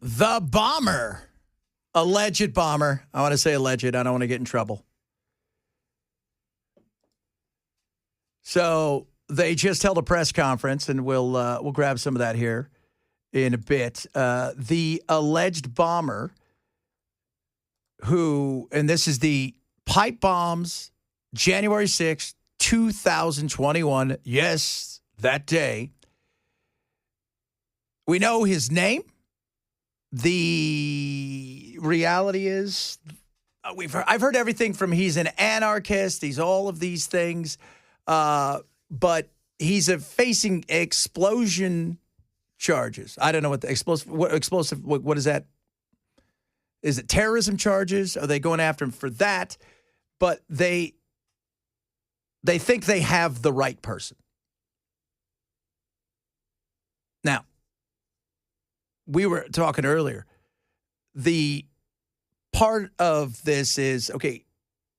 The bomber. Alleged bomber. I want to say alleged. I don't want to get in trouble. So they just held a press conference, and we'll grab some of that here in a bit. The alleged bomber who, and this is the pipe bombs, January 6th, 2021. Yes, that day. We know his name. The reality is, I've heard everything from he's an anarchist, he's all of these things, but he's facing explosion charges. I don't know what the explosive. What is that? Is it terrorism charges? Are they going after him for that? But they think they have the right person. Now, we were talking earlier. The part of this is, okay,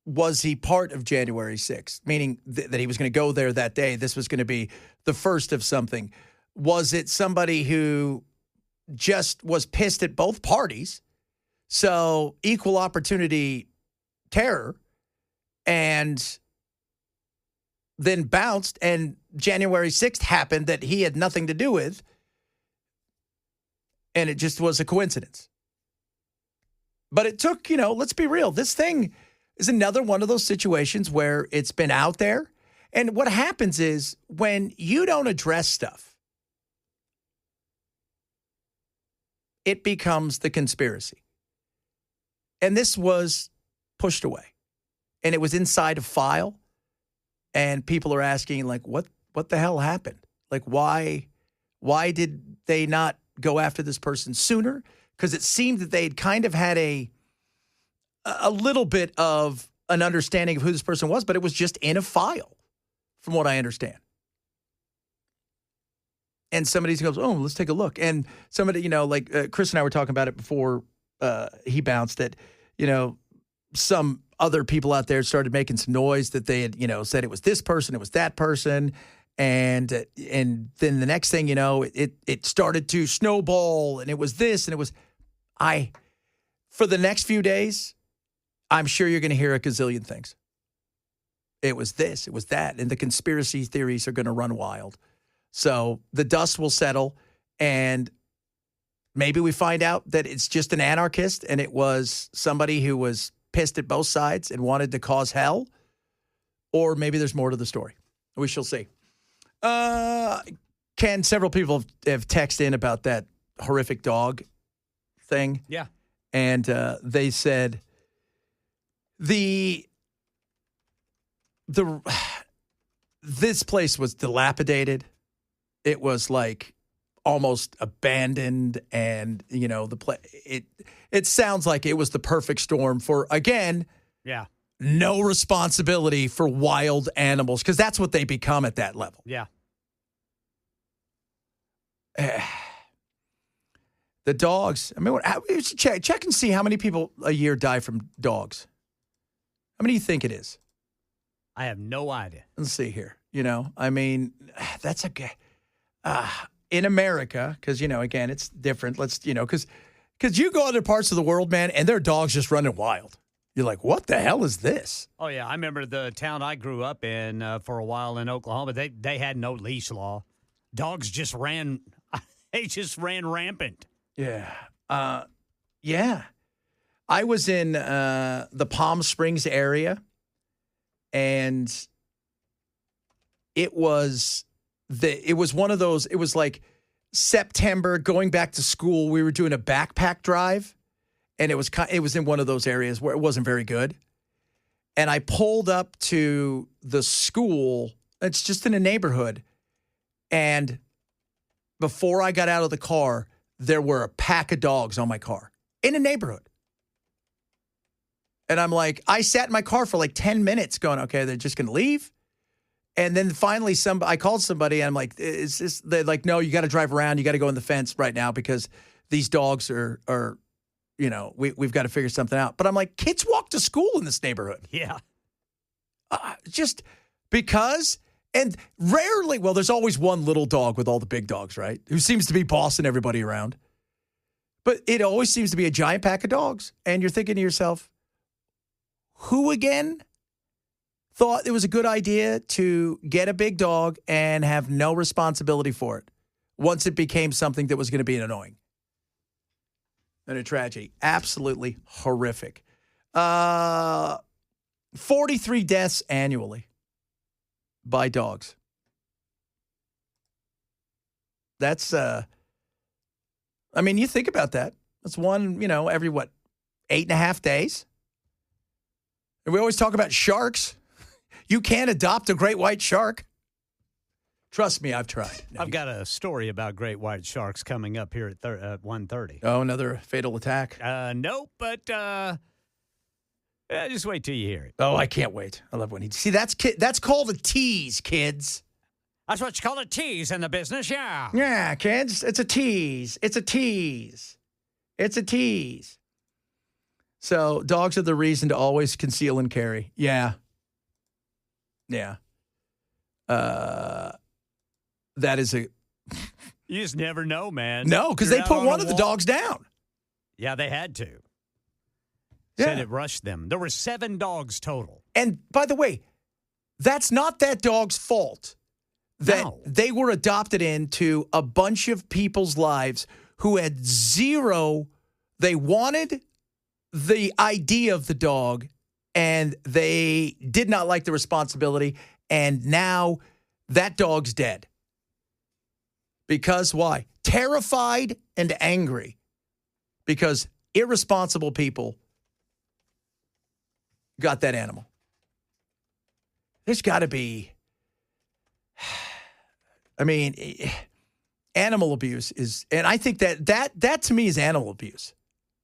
was he part of January 6th? Meaning that he was going to go there that day. This was going to be the first of something. Was it somebody who just was pissed at both parties? So equal opportunity terror, and then bounced, and January 6th happened that he had nothing to do with, and it just was a coincidence. But it took, let's be real. This thing is another one of those situations where it's been out there. And what happens is when you don't address stuff, it becomes the conspiracy. And this was pushed away. And it was inside a file. And people are asking, like, what the hell happened? Like, why did they not go after this person sooner? Because it seemed that they'd kind of had a little bit of an understanding of who this person was, but it was just in a file, from what I understand. And somebody goes, oh, let's take a look. And somebody, Chris and I were talking about it before he bounced, that, some other people out there started making some noise that they had, said it was this person, it was that person. And then the next thing, it started to snowball, and it was this, and it was, for the next few days, I'm sure you're going to hear a gazillion things. It was this, it was that, and the conspiracy theories are going to run wild. So the dust will settle, and maybe we find out that it's just an anarchist, and it was somebody who was pissed at both sides and wanted to cause hell, or maybe there's more to the story. We shall see. Ken, several people have texted in about that horrific dog thing. Yeah. And they said this place was dilapidated. It was like almost abandoned, and it sounds like it was the perfect storm for, again, no responsibility for wild animals, because that's what they become at that level. Yeah. The dogs, check and see how many people a year die from dogs. How many do you think it is? I have no idea. Let's see here. That's in America, because, again, it's different. Let's, because you go other parts of the world, man, and their dogs just running wild. You're like, what the hell is this? Oh, yeah. I remember the town I grew up in for a while in Oklahoma. They had no leash law. Dogs just ran. They just ran rampant. Yeah. Yeah. I was in the Palm Springs area, and it was one of those, it was like September, going back to school. We were doing a backpack drive, and it was in one of those areas where it wasn't very good. And I pulled up to the school. It's just in a neighborhood. And before I got out of the car, there were a pack of dogs on my car in a neighborhood. And I'm like, I sat in my car for like 10 minutes going, okay, they're just going to leave. And then finally I called somebody, and I'm like, is this, they're like, no, you got to drive around. You got to go in the fence right now because these dogs are we've got to figure something out. But I'm like, kids walk to school in this neighborhood. Yeah. Just because, and rarely, well, there's always one little dog with all the big dogs, right? Who seems to be bossing everybody around. But it always seems to be a giant pack of dogs. And you're thinking to yourself, who again thought it was a good idea to get a big dog and have no responsibility for it once it became something that was going to be annoying and a tragedy? Absolutely horrific. 43 deaths annually by dogs. That's, I mean, you think about that. That's one, every 8.5 days? And we always talk about sharks. You can't adopt a great white shark. Trust me, I've tried. No, I've got a story about great white sharks coming up here at 1:30. Oh, another fatal attack? Nope, but just wait till you hear it. Oh, I can't wait. I love when he... See, that's called a tease, kids. That's what you call a tease in the business, yeah. Yeah, kids, it's a tease. It's a tease. It's a tease. So dogs are the reason to always conceal and carry. Yeah. Yeah. That is a... You just never know, man. No, because they put one of the dogs down. Yeah, they had to. Yeah. Said it rushed them. There were 7 dogs total. And by the way, that's not that dog's fault that they were adopted into a bunch of people's lives who had zero. They wanted the idea of the dog, and they did not like the responsibility, and now that dog's dead. Because why? Terrified and angry. Because irresponsible people got that animal. There's got to be... I mean, animal abuse is... And I think that to me is animal abuse.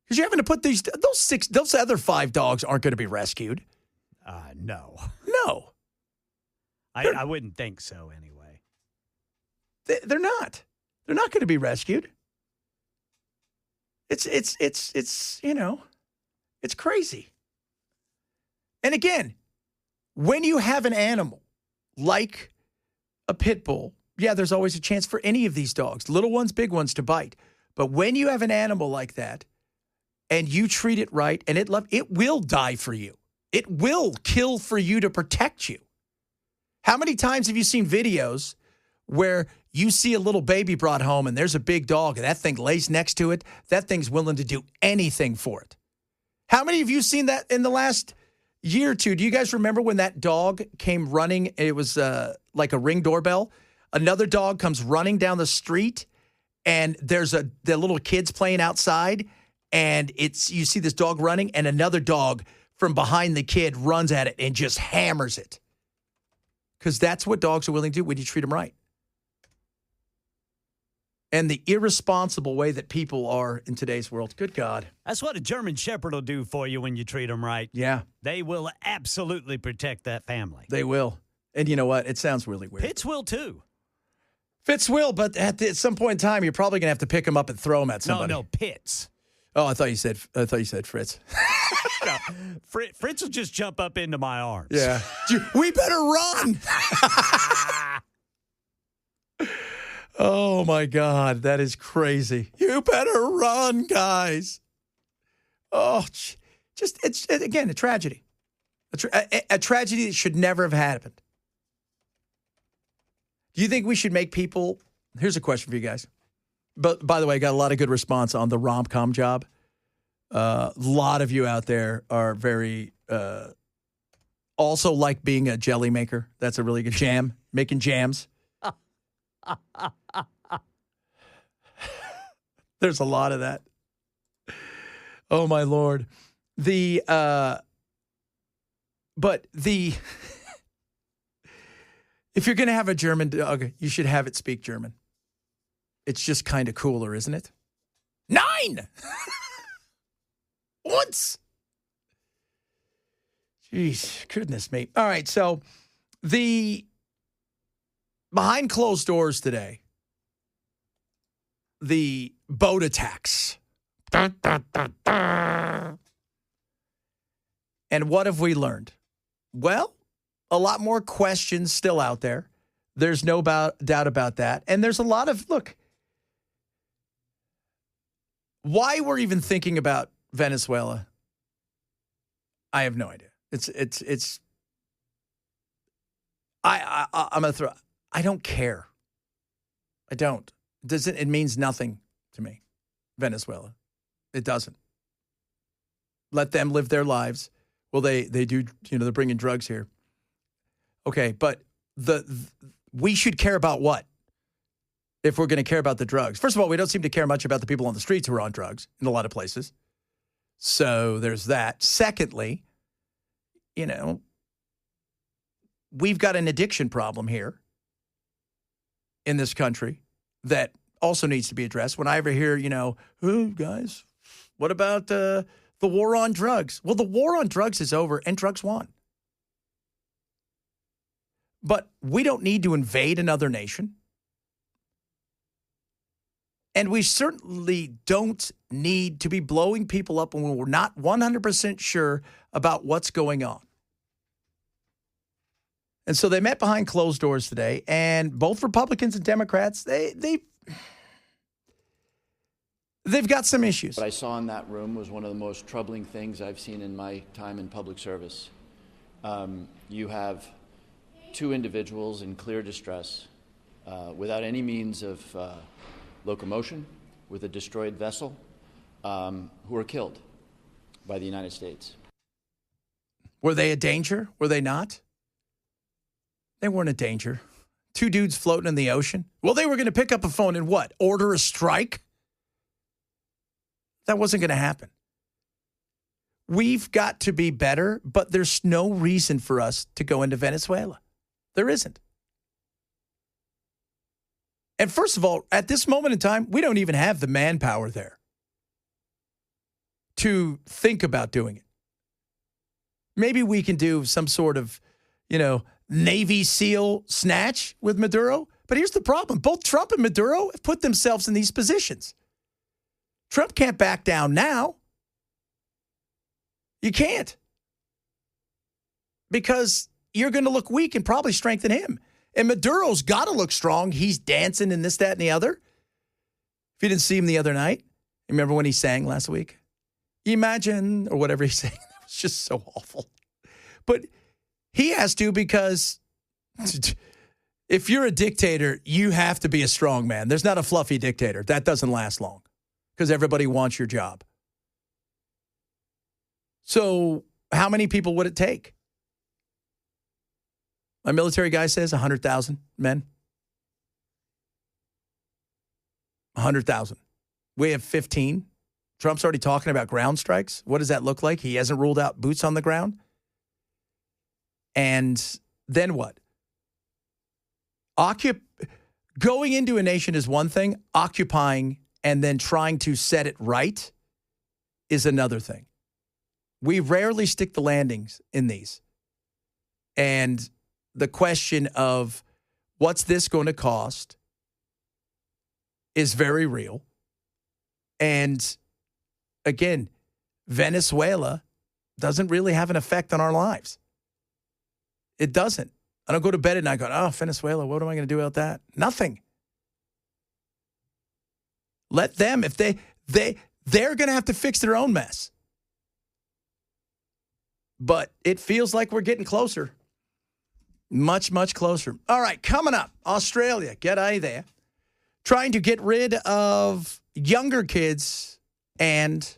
Because you're having to put those other 5 dogs aren't going to be rescued. No. No. I wouldn't think so anyway. They're not. They're not going to be rescued. It's crazy. And again, when you have an animal like a pit bull, yeah, there's always a chance for any of these dogs, little ones, big ones, to bite. But when you have an animal like that and you treat it right and it will die for you. It will kill for you to protect you. How many times have you seen videos where you see a little baby brought home and there's a big dog and that thing lays next to it? That thing's willing to do anything for it. How many of you seen that in the last year or two? Do you guys remember when that dog came running? It was like a Ring doorbell. Another dog comes running down the street and there's the little kids playing outside and you see this dog running and another dog from behind the kid runs at it and just hammers it. Because that's what dogs are willing to do when you treat them right. And the irresponsible way that people are in today's world. Good God. That's what a German Shepherd will do for you when you treat them right. Yeah. They will absolutely protect that family. They will. And you know what? It sounds really weird. Pits will too. Fitz will, but at some point in time, you're probably going to have to pick them up and throw them at somebody. No, Pits. Oh, I thought you said Fritz. No, Fritz will just jump up into my arms. Yeah. We better run. Oh, my God. That is crazy. You better run, guys. Oh, it's, again, a tragedy. A tragedy that should never have happened. Do you think we should make people... Here's a question for you guys. But by the way, I got a lot of good response on the rom-com job. A lot of you out there are very... also like being a jelly maker. That's a really good jam. Making jams. There's a lot of that. Oh, my Lord. If you're going to have a German dog, you should have it speak German. It's just kind of cooler, isn't it? 9! Once! Jeez, goodness me. All right, so behind closed doors today, the boat attacks. And what have we learned? Well, a lot more questions still out there. There's no doubt about that. And there's a lot of, look, Why we're even thinking about Venezuela, I have no idea. I'm going to throw, I don't care. I don't. It means nothing to me, Venezuela. It doesn't. Let them live their lives. Well, they do, they're bringing drugs here. Okay, but we should care about what? If we're going to care about the drugs. First of all, we don't seem to care much about the people on the streets who are on drugs in a lot of places. So there's that. Secondly, we've got an addiction problem here in this country that also needs to be addressed. When I ever hear, oh, guys, what about the war on drugs? Well, the war on drugs is over and drugs won. But we don't need to invade another nation. And we certainly don't need to be blowing people up when we're not 100% sure about what's going on. And so they met behind closed doors today, and both Republicans and Democrats, they've got some issues. What I saw in that room was one of the most troubling things I've seen in my time in public service. You have two individuals in clear distress, without any means of locomotion, with a destroyed vessel, who were killed by the United States. Were they a danger? Were they not? They weren't a danger. Two dudes floating in the ocean. Well, they were going to pick up a phone and what? Order a strike? That wasn't going to happen. We've got to be better, but there's no reason for us to go into Venezuela. There isn't. And first of all, at this moment in time, we don't even have the manpower there to think about doing it. Maybe we can do some sort of, Navy SEAL snatch with Maduro. But here's the problem. Both Trump and Maduro have put themselves in these positions. Trump can't back down now. You can't. Because you're going to look weak and probably strengthen him. And Maduro's got to look strong. He's dancing and this, that, and the other. If you didn't see him the other night, remember when he sang last week? Imagine, or whatever he sang. It was just so awful. But he has to, because if you're a dictator, you have to be a strong man. There's not a fluffy dictator. That doesn't last long because everybody wants your job. So how many people would it take? My military guy says 100,000 men. 100,000. We have 15. Trump's already talking about ground strikes. What does that look like? He hasn't ruled out boots on the ground. And then what? Going into a nation is one thing. Occupying and then trying to set it right is another thing. We rarely stick the landings in these. And the question of what's this going to cost is very real. And again, Venezuela doesn't really have an effect on our lives. It doesn't. I don't go to bed at night going, oh, Venezuela, what am I going to do about that? Nothing. Let them, if they're going to have to fix their own mess. But it feels like we're getting closer. Much, much closer. All right, coming up, Australia, g'day there. Trying to get rid of younger kids and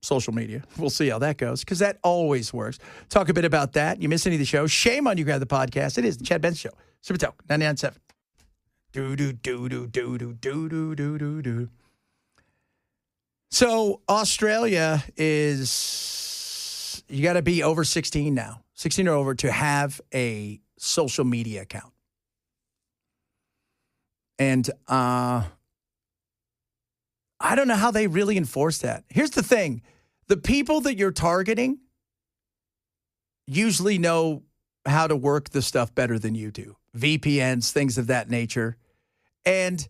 social media. We'll see how that goes, because that always works. Talk a bit about that. You miss any of the show? Shame on you, grab the podcast. It is the Chad Benson Show. Super Talk 99.7. Do. So Australia is, you got to be over 16 now, 16 or over, to have a social media account. And I don't know how they really enforce that. Here's the thing. The people that you're targeting usually know how to work the stuff better than you do. VPNs, things of that nature. And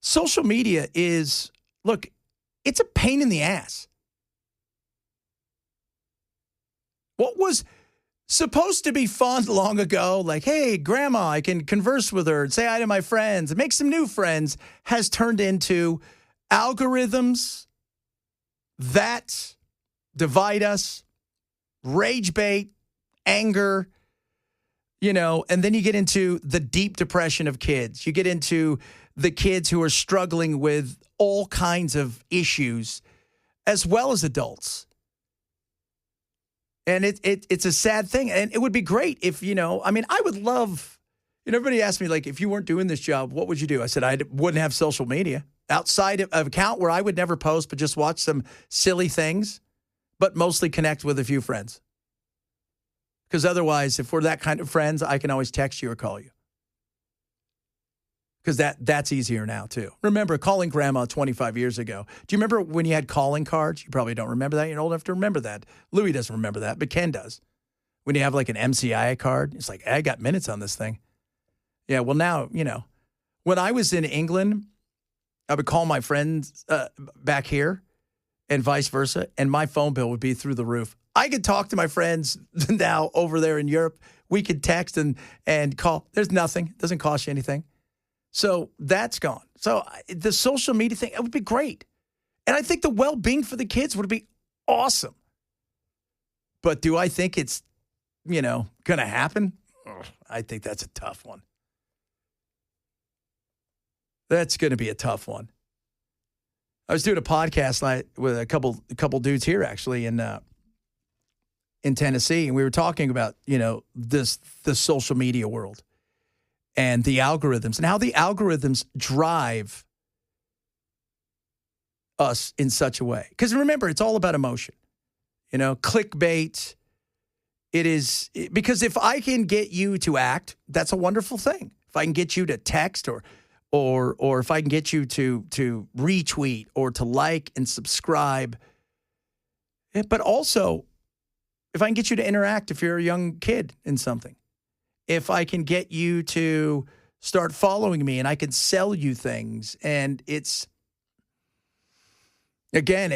social media is, look, it's a pain in the ass. What was supposed to be fun long ago, like, hey, grandma, I can converse with her and say hi to my friends and make some new friends, has turned into algorithms that divide us, rage bait, anger, and then you get into the deep depression of kids. You get into the kids who are struggling with all kinds of issues, as well as adults. And it's a sad thing. And it would be great if, I would love, everybody asked me, like, if you weren't doing this job, what would you do? I said, I wouldn't have social media outside of an account where I would never post, but just watch some silly things, but mostly connect with a few friends. Because otherwise, if we're that kind of friends, I can always text you or call you. Because that's easier now, too. Remember calling grandma 25 years ago. Do you remember when you had calling cards? You probably don't remember that. You're old enough to remember that. Louis doesn't remember that, but Ken does. When you have like an MCI card, it's like, I got minutes on this thing. Yeah, well, now, when I was in England, I would call my friends back here and vice versa, and my phone bill would be through the roof. I could talk to my friends now over there in Europe. We could text and call. There's nothing. It doesn't cost you anything. So that's gone. So the social media thing, it would be great. And I think the well-being for the kids would be awesome. But do I think it's, going to happen? I think that's a tough one. That's going to be a tough one. I was doing a podcast night with a couple dudes here, actually, in Tennessee, and we were talking about, the social media world and the algorithms and how the algorithms drive us in such a way. Because remember, it's all about emotion. Clickbait. It is because if I can get you to act, that's a wonderful thing. If I can get you to text or if I can get you to retweet or to like and subscribe, but also if I can get you to interact if you're a young kid in something, if I can get you to start following me and I can sell you things, and it's, again,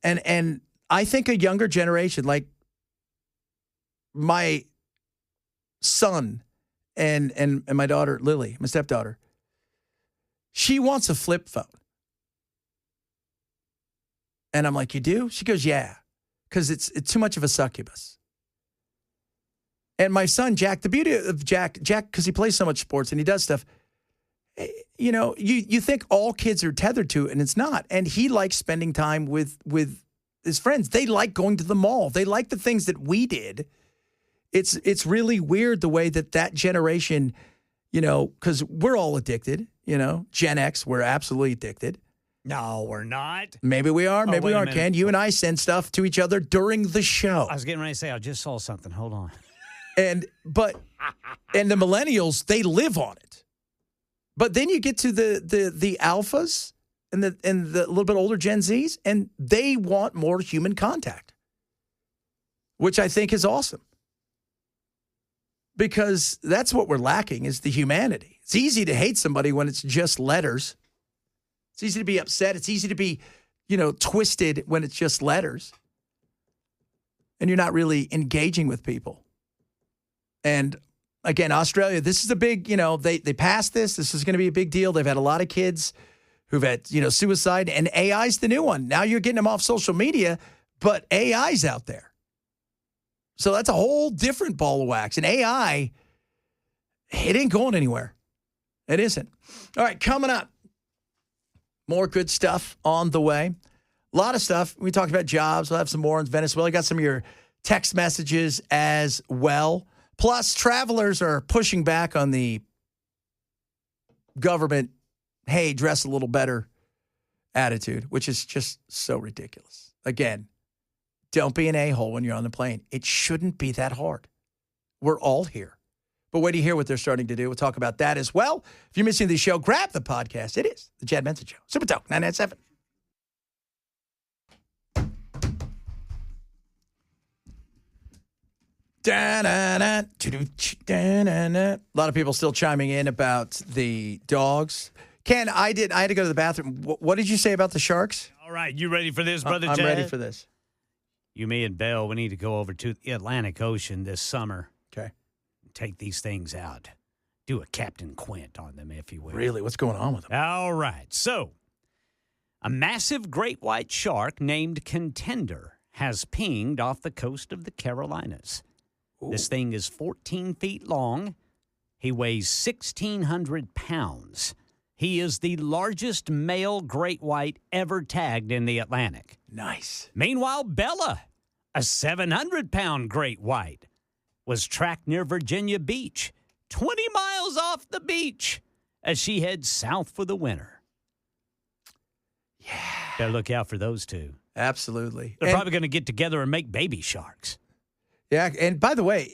and I think a younger generation, like my son and my daughter, Lily, my stepdaughter, she wants a flip phone. And I'm like, you do? She goes, yeah, because it's too much of a succubus. And my son, Jack, the beauty of Jack, because he plays so much sports and he does stuff, you think all kids are tethered to it, and it's not. And he likes spending time with his friends. They like going to the mall. They like the things that we did. It's really weird the way that generation, because we're all addicted, Gen X, we're absolutely addicted. No, we're not. Maybe we are. Maybe we aren't, Ken. You and I send stuff to each other during the show. I was getting ready to say, I just saw something. Hold on. And the millennials, they live on it. But then you get to the alphas and the little bit older Gen Zs, and they want more human contact, which I think is awesome. Because that's what we're lacking, is the humanity. It's easy to hate somebody when it's just letters. It's easy to be upset. It's easy to be, twisted when it's just letters. And you're not really engaging with people. And again, Australia, this is a big, they passed this. This is going to be a big deal. They've had a lot of kids who've had, suicide, and AI's the new one. Now you're getting them off social media, but AI's out there. So that's a whole different ball of wax. And AI, it ain't going anywhere. It isn't. All right, coming up, more good stuff on the way. A lot of stuff. We talked about jobs. We'll have some more in Venezuela. Got some of your text messages as well. Plus, travelers are pushing back on the government, hey, dress a little better attitude, which is just so ridiculous. Again, don't be an a-hole when you're on the plane. It shouldn't be that hard. We're all here. But wait to hear what they're starting to do. We'll talk about that as well. If you're missing the show, grab the podcast. It is the Chad Benson Show. Super Talk 997. A lot of people still chiming in about the dogs. Ken, I had to go to the bathroom. What did you say about the Sharks? All right, you ready for this, brother? I'm Chad? ready for this. You, me, and Bell, we need to go over to the Atlantic Ocean this summer. Okay. Take these things out. Do a Captain Quint on them, if you will. Really? What's going on with them? All right. So, A massive great white shark named Contender has pinged off the coast of the Carolinas. Ooh. This thing is 14 feet long. He weighs 1,600 pounds. He is the largest male great white ever tagged in the Atlantic. Nice. Meanwhile, Bella, a 700-pound great white, was tracked near Virginia Beach, 20 miles off the beach, as she heads south for the winter. Yeah. Better look out for those two. Absolutely. They're probably going to get together and make baby sharks. Yeah, and by the way,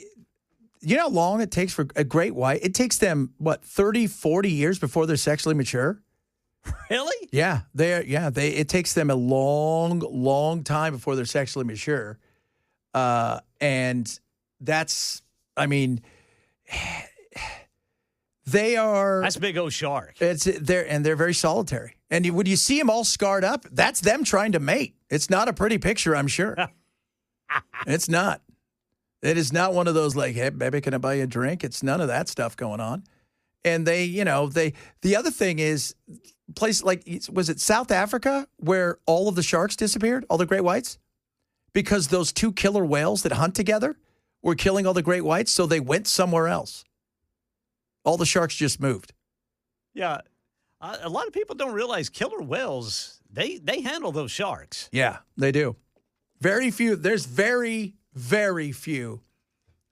you know how long it takes for a great white? It takes them, 30, 40 years before they're sexually mature? Really? Yeah, it takes them a long, long time before they're sexually mature. And that's, I mean, that's a big old shark. They're very solitary. And when you see them all scarred up, that's them trying to mate. It's not a pretty picture, I'm sure. It's not. It is not one of those like, hey, baby, can I buy you a drink? It's none of that stuff going on. And the other thing is, place like, was it South Africa where all of the sharks disappeared, all the great whites? Because those two killer whales that hunt together were killing all the great whites, so they went somewhere else. All the sharks just moved. Yeah. A lot of people don't realize killer whales, they handle those sharks. Yeah, they do. Very few. There's very, very few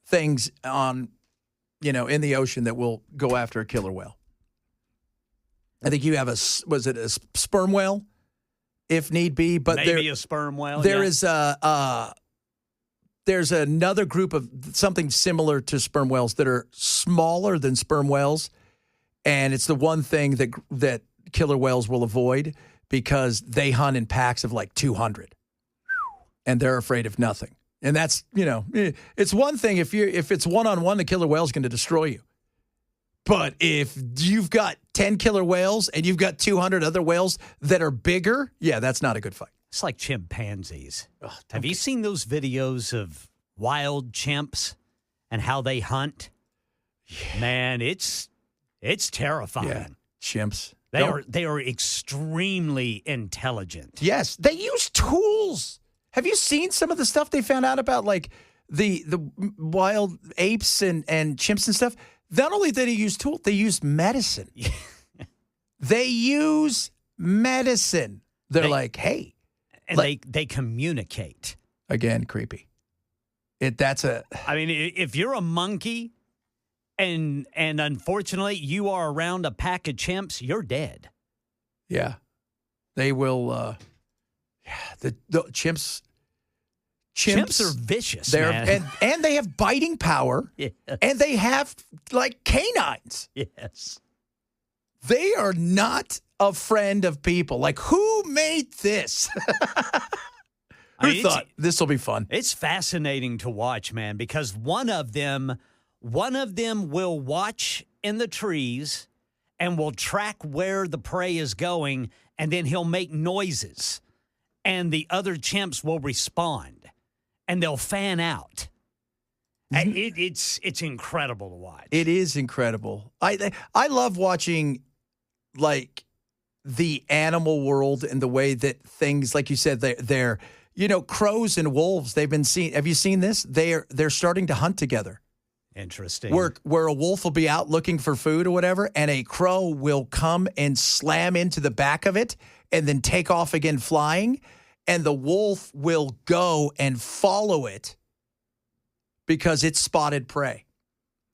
things in the ocean that will go after a killer whale. I think you have was it a sperm whale, if need be? But maybe a sperm whale. There is there's another group of something similar to sperm whales that are smaller than sperm whales, and it's the one thing that killer whales will avoid because they hunt in packs of like 200, and they're afraid of nothing. And that's, it's one thing if it's one-on-one, the killer whale's going to destroy you. But if you've got 10 killer whales and you've got 200 other whales that are bigger, yeah, that's not a good fight. It's like chimpanzees. Have you seen those videos of wild chimps and how they hunt? Yeah. Man, it's terrifying. Yeah, chimps. They are extremely intelligent. Yes, they use tools. Have you seen some of the stuff they found out about, like the wild apes and chimps and stuff? Not only did they use tools, they use medicine. They use medicine. They're like, hey. And they communicate. Again, creepy. I mean, if you're a monkey and unfortunately you are around a pack of chimps, you're dead. Yeah. They will, the chimps. Chimps are vicious, man. And they have biting power. Yes. And they have, like, canines. Yes. They are not a friend of people. Like, who made this? Who thought this will be fun? It's fascinating to watch, man, because one of them will watch in the trees and will track where the prey is going, and then he'll make noises, and the other chimps will respond, and they'll fan out. And it's incredible to watch. It is incredible. I love watching, like, the animal world and the way that things, like you said, they're crows and wolves. They've been seen. Have you seen this? They're starting to hunt together. Interesting. Where a wolf will be out looking for food or whatever, and a crow will come and slam into the back of it and then take off again flying, and the wolf will go and follow it because it's spotted prey.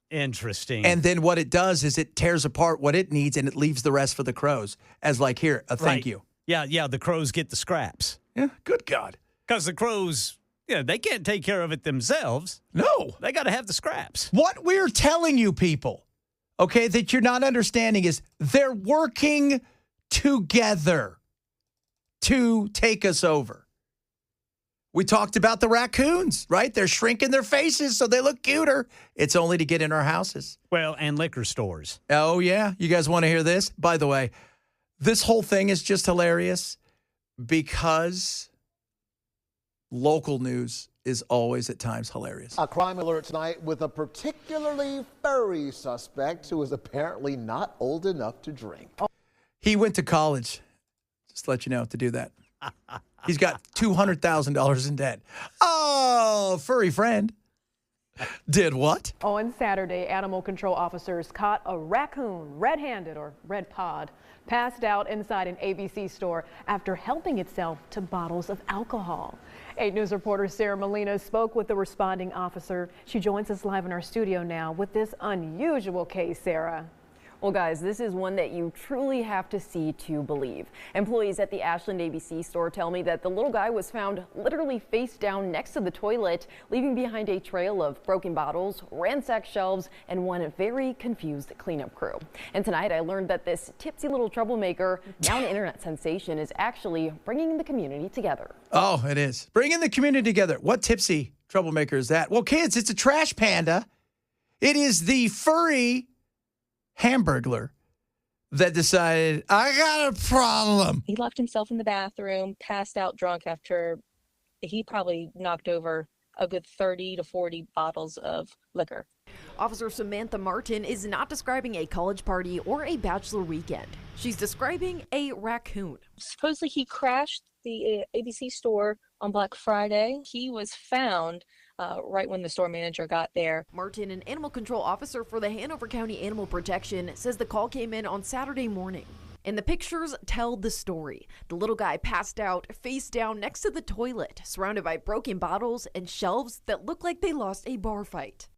Interesting. And then what it does is it tears apart what it needs and it leaves the rest for the crows as like, here, a thank you. Yeah, the crows get the scraps. Yeah, good God. Because the crows, they can't take care of it themselves. No. They got to have the scraps. What we're telling you people, okay, that you're not understanding is they're working together to take us over. We talked about the raccoons, right? They're shrinking their faces so they look cuter. It's only to get in our houses. Well, and liquor stores. Oh, yeah? You guys want to hear this? By the way, this whole thing is just hilarious because local news is always at times hilarious. A crime alert tonight with a particularly furry suspect who is apparently not old enough to drink. He went to college. Just to let you know to do that. He's got $200,000 in debt. Oh, furry friend. Did what? On Saturday, animal control officers caught a raccoon, red-handed or red pod, passed out inside an ABC store after helping itself to bottles of alcohol. 8 News reporter Sarah Molina spoke with the responding officer. She joins us live in our studio now with this unusual case, Sarah. Well, guys, this is one that you truly have to see to believe. Employees at the Ashland ABC store tell me that the little guy was found literally face down next to the toilet, leaving behind a trail of broken bottles, ransacked shelves, and one very confused cleanup crew. And tonight I learned that this tipsy little troublemaker, now an internet sensation, is actually bringing the community together. Oh, it is. Bringing the community together. What tipsy troublemaker is that? Well, kids, it's a trash panda. It is the furry Hamburglar that decided, I got a problem. He locked himself in the bathroom, passed out drunk after he probably knocked over a good 30 to 40 bottles of liquor. Officer Samantha Martin is not describing a college party or a bachelor weekend. She's describing a raccoon. Supposedly he crashed the ABC store on Black Friday. He was found right when the store manager got there. Martin, an animal control officer for the Hanover County Animal Protection, says the call came in on Saturday morning. And the pictures tell the story. The little guy passed out face down next to the toilet, surrounded by broken bottles and shelves that look like they lost a bar fight.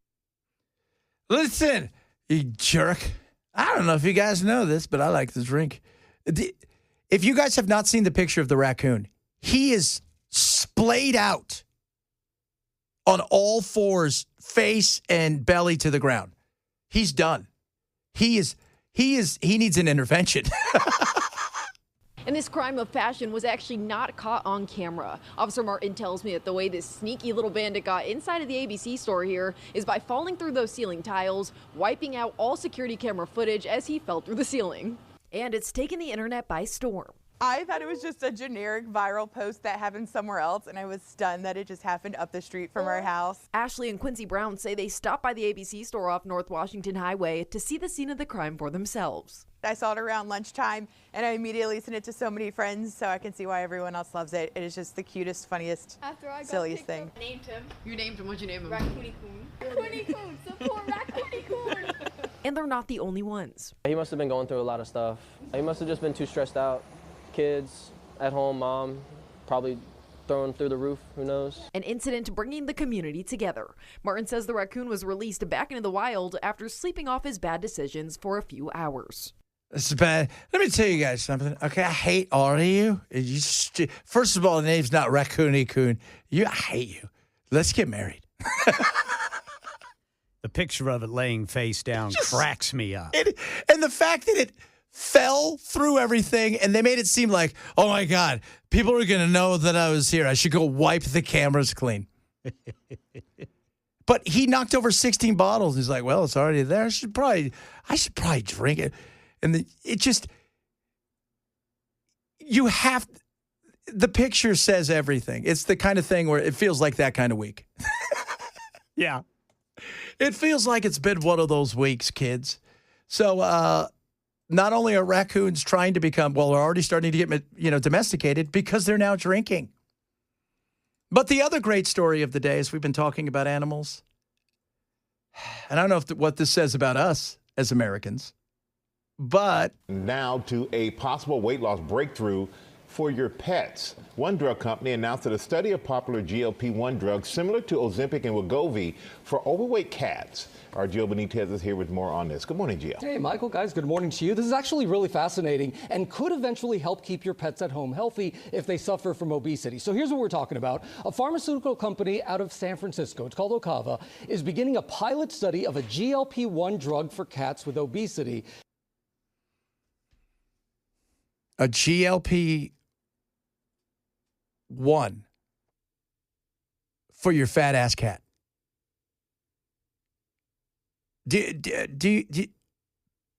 Listen, you jerk. I don't know if you guys know this, but I like to drink. If you guys have not seen the picture of the raccoon, he is splayed out on all fours, face and belly to the ground. He's done. He needs an intervention. And this crime of passion was actually not caught on camera. Officer Martin tells me that the way this sneaky little bandit got inside of the ABC store here is by falling through those ceiling tiles, wiping out all security camera footage as he fell through the ceiling. And it's taken the internet by storm. I thought it was just a generic viral post that happened somewhere else, and I was stunned that it just happened up the street from our house. Ashley and Quincy Brown say they stopped by the ABC store off North Washington Highway to see the scene of the crime for themselves. I saw it around lunchtime, and I immediately sent it to so many friends, so I can see why everyone else loves it. It is just the cutest, funniest, silliest thing. I named him. You named him. What'd you name him? Raccoony Coon. Raccoony Coon. Support Raccoony Coon. And they're not the only ones. He must have been going through a lot of stuff. He must have just been too stressed out. Kids at home, mom, probably thrown through the roof, who knows? An incident bringing the community together. Martin says the raccoon was released back into the wild after sleeping off his bad decisions for a few hours. This is bad. Let me tell you guys something. Okay, I hate all of you. First of all, the name's not Raccoony Coon. I hate you. Let's get married. The picture of it laying face down cracks me up. And the fact that it fell through everything, and they made it seem like, oh, my God, people are going to know that I was here. I should go wipe the cameras clean. But he knocked over 16 bottles. He's like, well, it's already there. I should probably drink it. And the picture says everything. It's the kind of thing where it feels like that kind of week. Yeah. It feels like it's been one of those weeks, kids. So, not only are raccoons trying to become, well, they're already starting to get, domesticated because they're now drinking. But the other great story of the day is we've been talking about animals. And I don't know what this says about us as Americans, but. Now to a possible weight loss breakthrough for your pets. One drug company announced that a study of popular GLP-1 drugs similar to Ozempic and Wegovy for overweight cats. Our Gio Benitez is here with more on this. Good morning, Gio. Hey, Michael, guys, good morning to you. This is actually really fascinating and could eventually help keep your pets at home healthy if they suffer from obesity. So here's what we're talking about. A pharmaceutical company out of San Francisco, it's called Ocava, is beginning a pilot study of a GLP-1 drug for cats with obesity. A GLP-1 for your fat ass cat.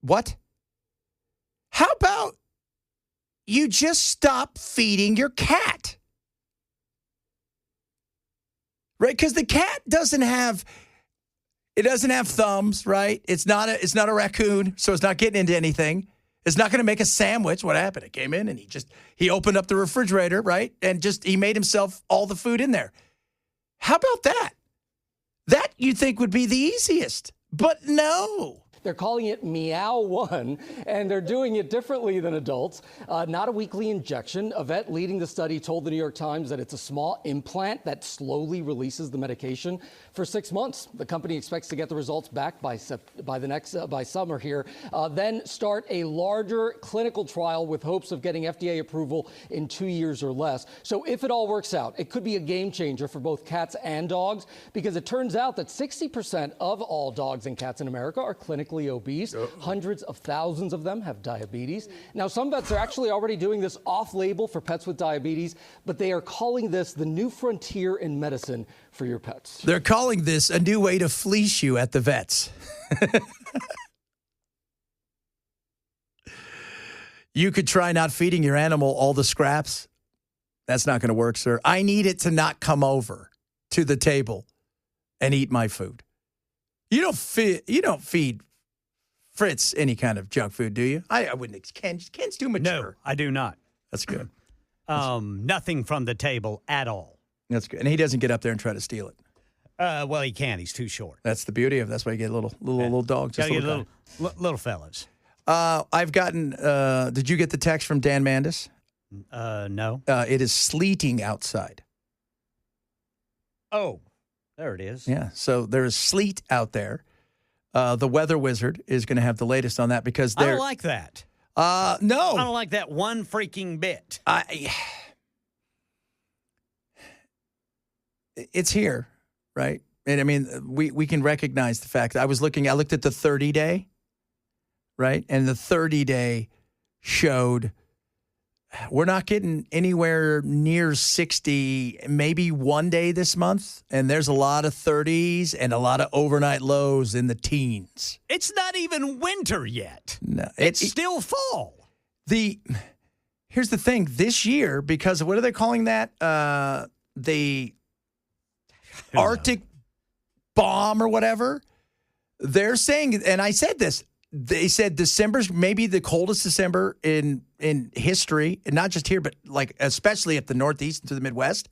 What? How about you just stop feeding your cat? Right? Because the cat doesn't have thumbs, right? It's not a raccoon, so it's not getting into anything. Is not going to make a sandwich. What happened? It came in and he opened up the refrigerator, right? And he made himself all the food in there. How about that? That you think would be the easiest, but no. They're calling it Meow One, and they're doing it differently than adults. Not a weekly injection. A vet leading the study told the New York Times that it's a small implant that slowly releases the medication for 6 months. The company expects to get the results back by summer here, then start a larger clinical trial with hopes of getting FDA approval in 2 years or less. So if it all works out, it could be a game changer for both cats and dogs, because it turns out that 60% of all dogs and cats in America are clinically obese. Hundreds of thousands of them have diabetes. Now, some vets are actually already doing this off-label for pets with diabetes, but they are calling this the new frontier in medicine for your pets. They're calling this a new way to fleece you at the vets. You could try not feeding your animal all the scraps. That's not going to work, sir. I need it to not come over to the table and eat my food. You don't feed Fritz any kind of junk food, do you? I wouldn't. Ken's too mature. No, I do not. That's good. Nothing from the table at all. That's good. And he doesn't get up there and try to steal it. Well, he can't. He's too short. That's the beauty of it. That's why you get little dogs. Gotta get little fellas. I've gotten, did you get the text from Dan Mandis? No. It is sleeting outside. Oh, there it is. Yeah, so there is sleet out there. The weather wizard is going to have the latest on that because I don't like that. No. I don't like that one freaking bit. It's here, right? And I mean, we can recognize the fact that I looked at the 30-day, right? And the 30-day showed we're not getting anywhere near 60, maybe one day this month. And there's a lot of 30s and a lot of overnight lows in the teens. It's not even winter yet. No, it's still fall. Here's the thing. This year, because of what are they calling that? The Arctic bomb or whatever. They're saying, and I said this, they said December's maybe the coldest December in history, and not just here, but like especially at the Northeast and to the Midwest.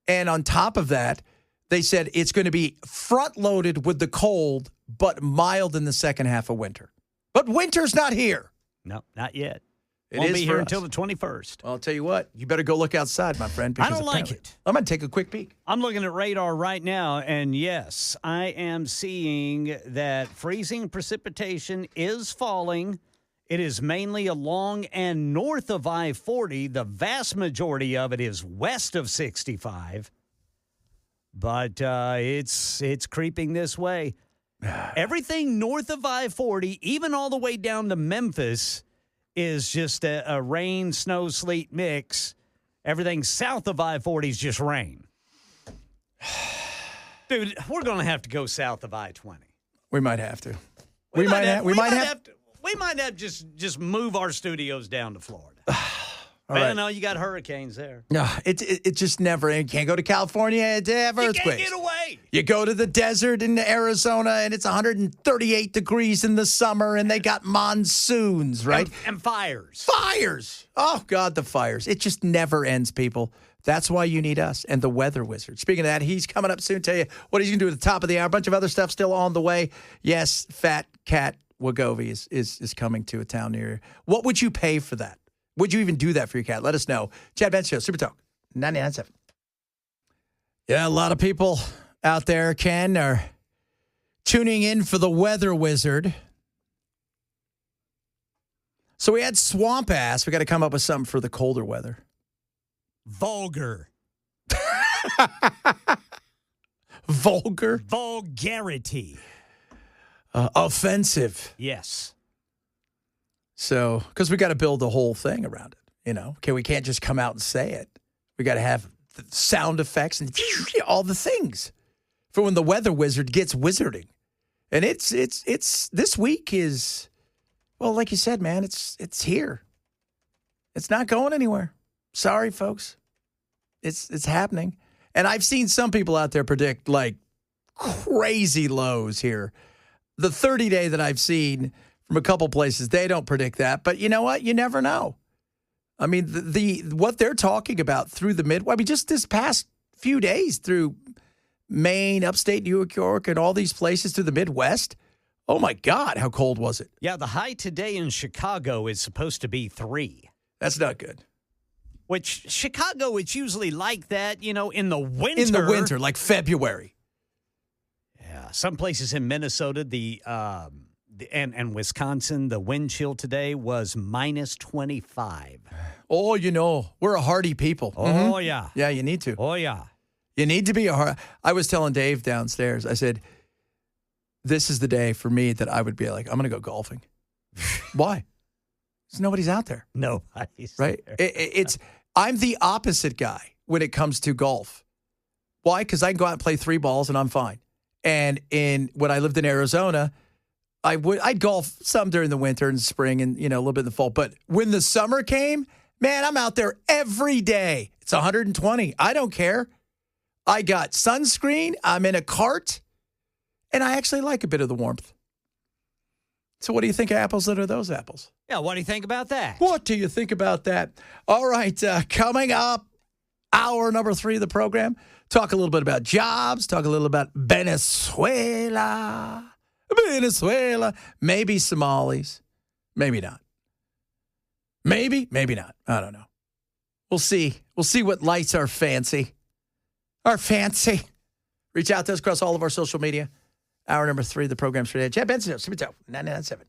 And on top of that, they said it's going to be front-loaded with the cold, but mild in the second half of winter. But winter's not here. No, not yet. It Won't is be for here us. until the 21st. Well, I'll tell you what. You better go look outside, my friend. I don't like it. I'm going to take a quick peek. I'm looking at radar right now, and yes, I am seeing that freezing precipitation is falling. It is mainly along and north of I-40. The vast majority of it is west of 65. But it's creeping this way. Everything north of I-40, even all the way down to Memphis, is just a rain, snow, sleet mix. Everything south of I-40 is just rain. Dude, we're going to have to go south of I-20. We might have to. We might have to just move our studios down to Florida. All right. No, you got hurricanes there. No, it just never. You can't go to California and have earthquakes. You can't get away. You go to the desert in Arizona and it's 138 degrees in the summer and they got monsoons, right? And fires. Fires. Oh, God, the fires. It just never ends, people. That's why you need us and the weather wizard. Speaking of that, he's coming up soon. Tell you what he's going to do at the top of the hour. A bunch of other stuff still on the way. Yes, Fat Cat Wagovy is coming to a town near you. What would you pay for that? Would you even do that for your cat? Let us know. Chad Benson Show, Super Talk, 99.7. Yeah, a lot of people out there, Ken, are tuning in for the weather wizard. So we had swamp ass. We got to come up with something for the colder weather. Vulgar. Vulgar? Vulgarity. Offensive. Yes. So, because we got to build the whole thing around it, you know? Okay, we can't just come out and say it. We got to have the sound effects and all the things for when the weather wizard gets wizarding. And it's this week is, well, like you said, man, it's here. It's not going anywhere. Sorry, folks. It's happening. And I've seen some people out there predict like crazy lows here. The 30-day that I've seen from a couple places. They don't predict that. But you know what? You never know. I mean, the what they're talking about through the Midwest, I mean, just this past few days through Maine, upstate New York, and all these places through the Midwest. Oh, my God, how cold was it? Yeah, the high today in Chicago is supposed to be 3. That's not good. Which, Chicago, it's usually like that, in the winter. In the winter, like February. Yeah, some places in Minnesota, and Wisconsin, the wind chill today was minus 25. Oh, we're a hardy people. Oh, yeah. Yeah, you need to. Oh, yeah. You need to be I was telling Dave downstairs, I said, this is the day for me that I would be like, I'm going to go golfing. Why? Because nobody's out there. Nobody's right? there. I'm the opposite guy when it comes to golf. Why? Because I can go out and play 3 balls and I'm fine. And when I lived in Arizona, I'd golf some during the winter and spring and, a little bit in the fall. But when the summer came, man, I'm out there every day. It's 120. I don't care. I got sunscreen. I'm in a cart. And I actually like a bit of the warmth. So what do you think of apples that are those apples? Yeah, what do you think about that? What do you think about that? All right, coming up, hour number 3 of the program. Talk a little bit about jobs. Talk a little about Venezuela. Maybe Somalis. Maybe not. Maybe not. I don't know. We'll see. We'll see what lights our fancy. Reach out to us across all of our social media. Hour number 3 of the program's for today. Chad Benson, 99.7.